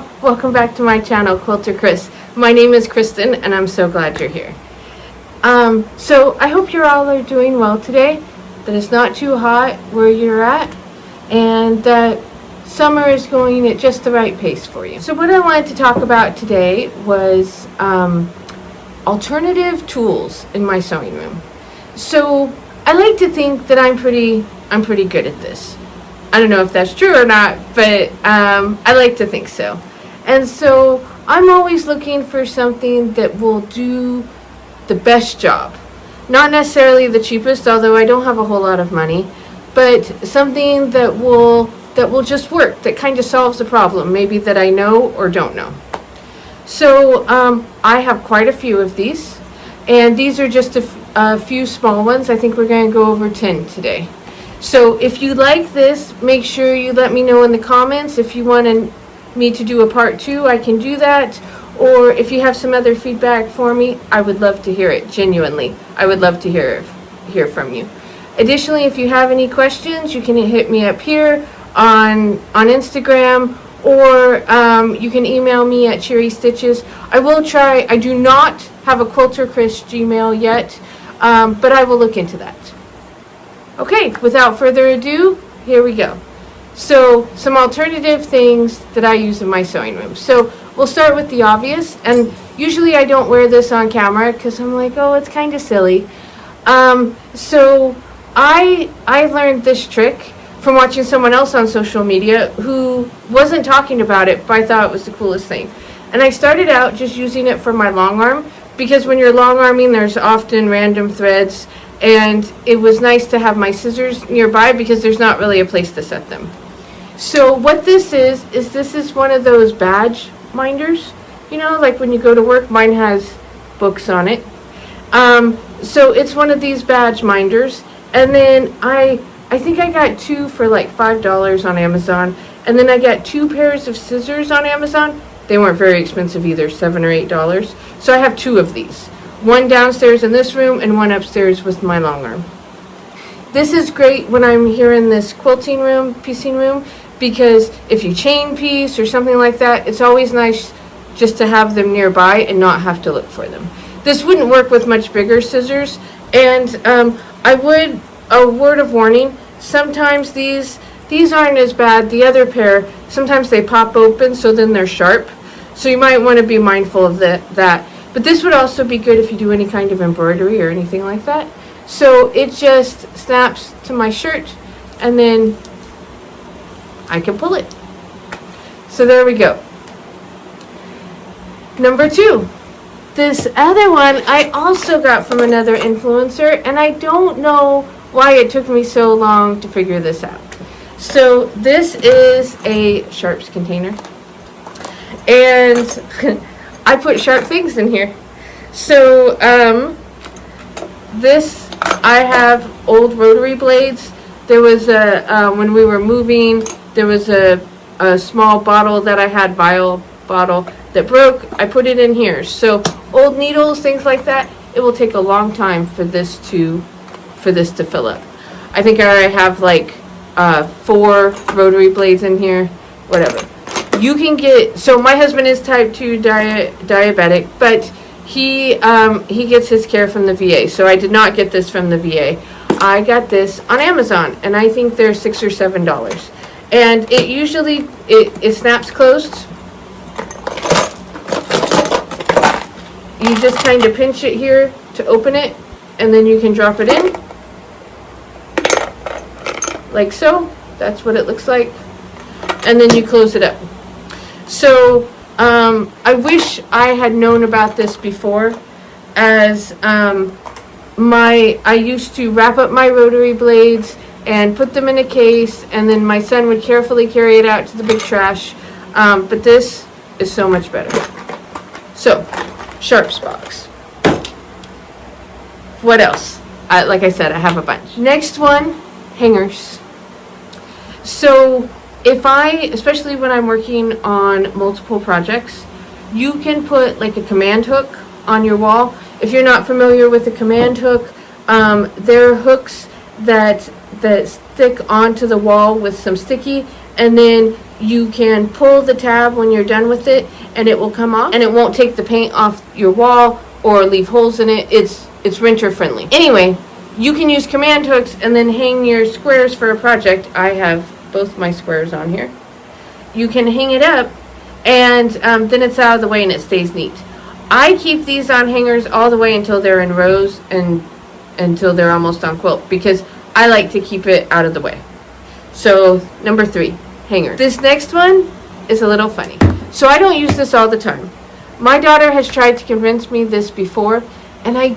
y'all, welcome back to my channel, Quilter Chris. My name is Kristen and I'm so glad you're here. So I hope you all are doing well today, that it's not too hot where you're at, and that summer is going at just the right pace for you. So what I wanted to talk about today was alternative tools in my sewing room. So I like to think that I'm pretty good at this. I don't know if that's true or not, but I like to think so. And so I'm always looking for something that will do the best job. Not necessarily the cheapest, although I don't have a whole lot of money, but something that will just work, that kind of solves a problem, maybe that I know or don't know. So I have quite a few of these, and these are just a few small ones. I think we're going to go over 10 today. So if you like this, make sure you let me know in the comments. If you want me to do a part 2, I can do that. Or if you have some other feedback for me, I would love to hear it, genuinely. I would love to hear from you. Additionally, if you have any questions, you can hit me up here on Instagram, or you can email me at Cherry Stitches. I will try. I do not have a Quilter Chris Gmail yet, but I will look into that. Okay, without further ado, here we go. So, some alternative things that I use in my sewing room. So, we'll start with the obvious, and usually I don't wear this on camera because I'm like, oh, it's kind of silly. So, I learned this trick from watching someone else on social media who wasn't talking about it, but I thought it was the coolest thing. And I started out just using it for my long arm, because when you're long arming, there's often random threads, and it was nice to have my scissors nearby because there's not really a place to set them. So what this is this is one of those badge minders. You know, like when you go to work, mine has books on it. So it's one of these badge minders. And then I think I got 2 for like $5 on Amazon. And then I got 2 pairs of scissors on Amazon. They weren't very expensive either, $7 or $8. So I have 2 of these. One downstairs in this room and one upstairs with my long arm. This is great when I'm here in this quilting room, piecing room, because if you chain piece or something like that, it's always nice just to have them nearby and not have to look for them. This wouldn't work with much bigger scissors, and a word of warning, sometimes these aren't as bad. The other pair, sometimes they pop open, so then they're sharp. So you might want to be mindful of that. But this would also be good if you do any kind of embroidery or anything like that. So it just snaps to my shirt, and then I can pull it. So there we go. Number 2. This other one I also got from another influencer, and I don't know why it took me so long to figure this out. So this is a sharps container, and I put sharp things in here. So this, I have old rotary blades. There was when we were moving, there was a small bottle that I had, vial bottle, that broke. I put it in here. So old needles, things like that, it will take a long time for this to fill up. I think I already have like 4 rotary blades in here, whatever. You can get, so my husband is type 2 diabetic, but he gets his care from the VA. So I did not get this from the VA. I got this on Amazon, and I think they're $6 or $7. And it usually, it snaps closed. You just kind of pinch it here to open it, and then you can drop it in. Like so. That's what it looks like. And then you close it up. So I wish I had known about this before, as I used to wrap up my rotary blades and put them in a case, and then my son would carefully carry it out to the big trash. But this is so much better. So, sharps box. What else? Like I said, I have a bunch. Next one, hangers. So especially when I'm working on multiple projects, you can put like a command hook on your wall. If you're not familiar with a command hook, they're hooks that stick onto the wall with some sticky, and then you can pull the tab when you're done with it, and it will come off, and it won't take the paint off your wall or leave holes in it. It's renter friendly. Anyway, you can use command hooks and then hang your squares for a project. I have both my squares on here. You can hang it up, and then it's out of the way and it stays neat. I keep these on hangers all the way until they're in rows and until they're almost on quilt, because I like to keep it out of the way. So number 3, hanger. This next one is a little funny. So I don't use this all the time. My daughter has tried to convince me this before, and I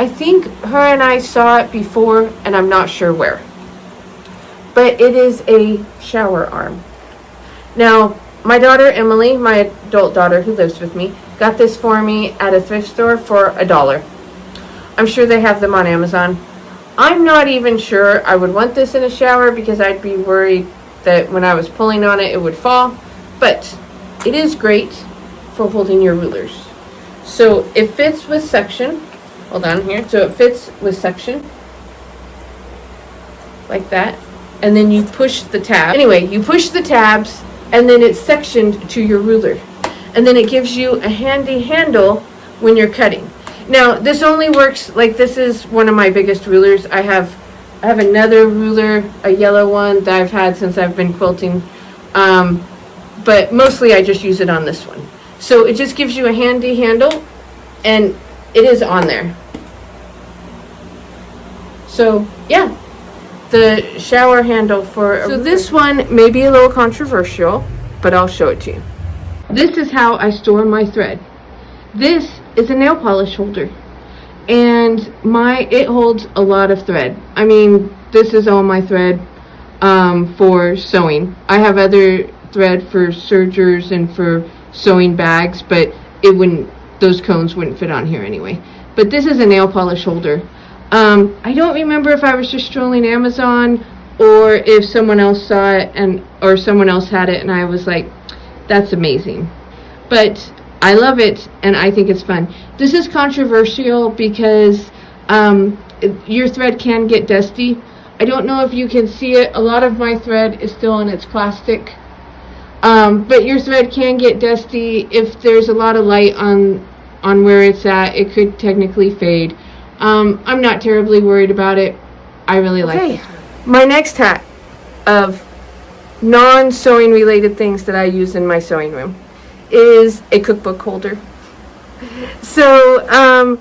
think her and I saw it before, and I'm not sure where. But it is a shower arm. Now, my daughter Emily, my adult daughter who lives with me, got this for me at a thrift store for $1. I'm sure they have them on Amazon. I'm not even sure I would want this in a shower, because I'd be worried that when I was pulling on it, it would fall. But it is great for holding your rulers. So it fits with section. Hold on here. So it fits with section. Like that. And then you push the tab. Anyway, you push the tabs, and then it's sectioned to your ruler. And then it gives you a handy handle when you're cutting. Now, this only works, like, this is one of my biggest rulers. I have another ruler, a yellow one that I've had since I've been quilting. But mostly I just use it on this one. So it just gives you a handy handle, and it is on there. So, yeah. The shower handle for... So this one may be a little controversial, but I'll show it to you. This is how I store my thread. This is a nail polish holder, and it holds a lot of thread. I mean, this is all my thread for sewing. I have other thread for sergers and for sewing bags, but those cones wouldn't fit on here anyway. But this is a nail polish holder. I don't remember if I was just strolling Amazon or if someone else saw it or someone else had it, and I was like, that's amazing. But I love it, and I think it's fun. This is controversial because your thread can get dusty. I don't know if you can see it. A lot of my thread is still in its plastic. But your thread can get dusty. If there's a lot of light on where it's at, it could technically fade. I'm not terribly worried about it. I really like it. My next hack of non-sewing related things that I use in my sewing room is a cookbook holder. So I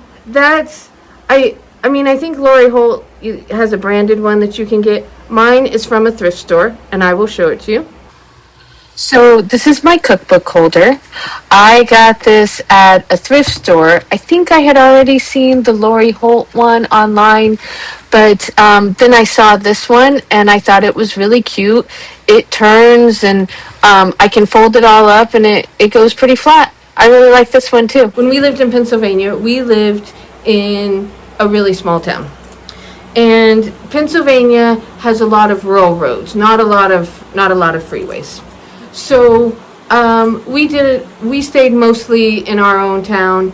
think Lori Holt has a branded one that you can get. Mine is from a thrift store, and I will show it to you. So this is my cookbook holder. I got this at a thrift store. I think I had already seen the Lori Holt one online, but then I saw this one and I thought it was really cute. It turns, and I can fold it all up, and it goes pretty flat. I really like this one too. When we lived in Pennsylvania, we lived in a really small town. And Pennsylvania has a lot of rural roads, not a lot of freeways. So we stayed mostly in our own town.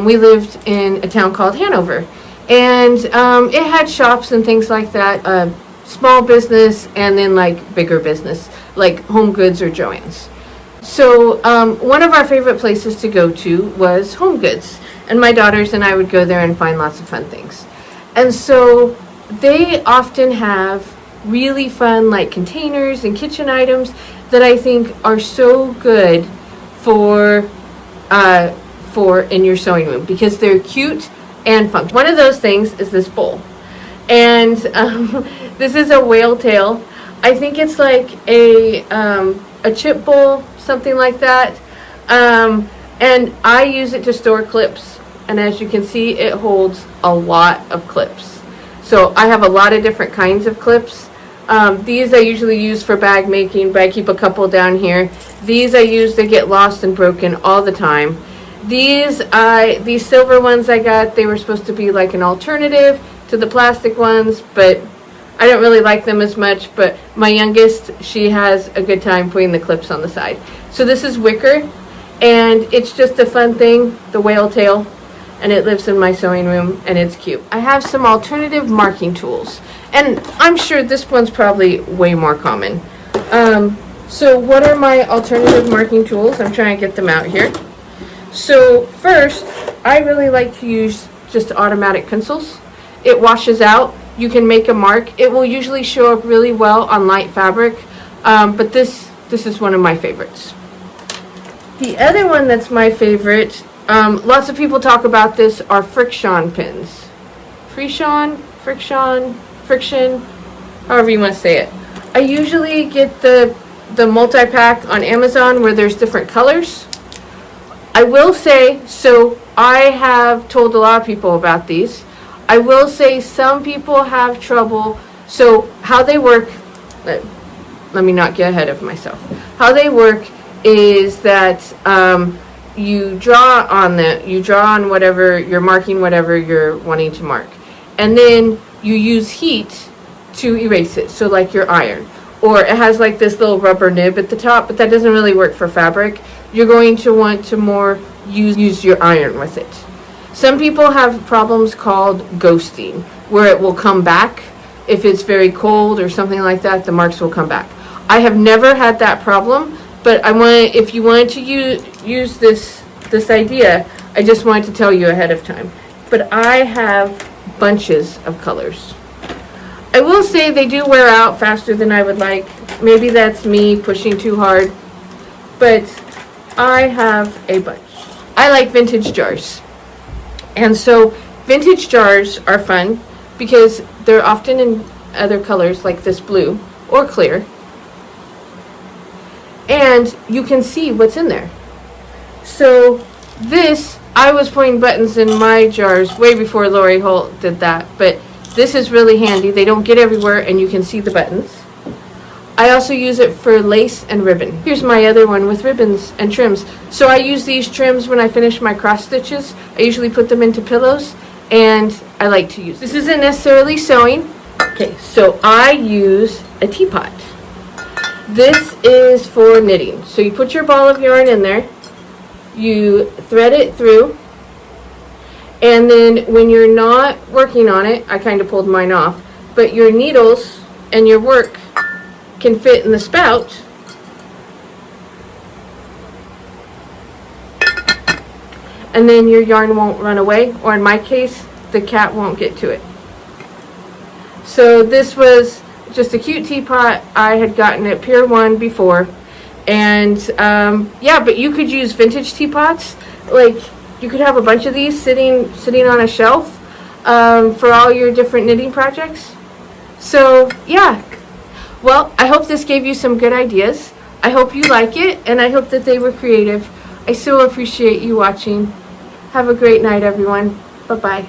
We lived in a town called Hanover, and it had shops and things like that, small business, and then like bigger business like HomeGoods or Joann's. So one of our favorite places to go to was HomeGoods, and my daughters and I would go there and find lots of fun things. And so they often have really fun like containers and kitchen items that I think are so good for in your sewing room, because they're cute and functional. One of those things is this bowl, and this is a whale tail. I think it's like a chip bowl, something like that, and I use it to store clips, and as you can see, it holds a lot of clips. So I have a lot of different kinds of clips. These I usually use for bag making, but I keep a couple down here. These I use to get lost and broken all the time. These silver ones I got, they were supposed to be like an alternative to the plastic ones, but I don't really like them as much. But my youngest, she has a good time putting the clips on the side. So this is wicker, and it's just a fun thing, the whale tail. and it lives in my sewing room, and it's cute. I have some alternative marking tools, and I'm sure this one's probably way more common. So what are my alternative marking tools? I'm trying to get them out here. So first, I really like to use just automatic pencils. It washes out. You can make a mark. It will usually show up really well on light fabric, but this is one of my favorites. The other one that's my favorite, lots of people talk about this, are friction pins. Friction, however you want to say it. I usually get the multi-pack on Amazon where there's different colors. I will say, so I have told a lot of people about these. I will say some people have trouble. So how they work, let me not get ahead of myself. How they work is that you draw on whatever you're marking, whatever you're wanting to mark, and then you use heat to erase it. So like your iron, or it has like this little rubber nib at the top, but that doesn't really work for fabric. You're going to want to more use your iron with it. Some people have problems called ghosting, where it will come back. If it's very cold or something like that, the marks will come back. I have never had that problem, but if you wanted to use this idea, I just wanted to tell you ahead of time. But I have bunches of colors. I will say they do wear out faster than I would like. Maybe that's me pushing too hard, but I have a bunch. I like vintage jars. And so vintage jars are fun because they're often in other colors like this blue or clear. And you can see what's in there. So this, I was putting buttons in my jars way before Lori Holt did that, but this is really handy. They don't get everywhere and you can see the buttons. I also use it for lace and ribbon. Here's my other one with ribbons and trims. So I use these trims when I finish my cross stitches. I usually put them into pillows, and I like to use. This isn't necessarily sewing. Okay, so I use a teapot. This is for knitting. So you put your ball of yarn in there, you thread it through, and then when you're not working on it, I kind of pulled mine off, but your needles and your work can fit in the spout. And then your yarn won't run away, or in my case, the cat won't get to it. So this was just a cute teapot I had gotten at Pier 1 before. And yeah, but you could use vintage teapots. Like, you could have a bunch of these sitting on a shelf for all your different knitting projects. So yeah. Well, I hope this gave you some good ideas. I hope you like it, and I hope that they were creative. I so appreciate you watching. Have a great night, everyone. Bye-bye.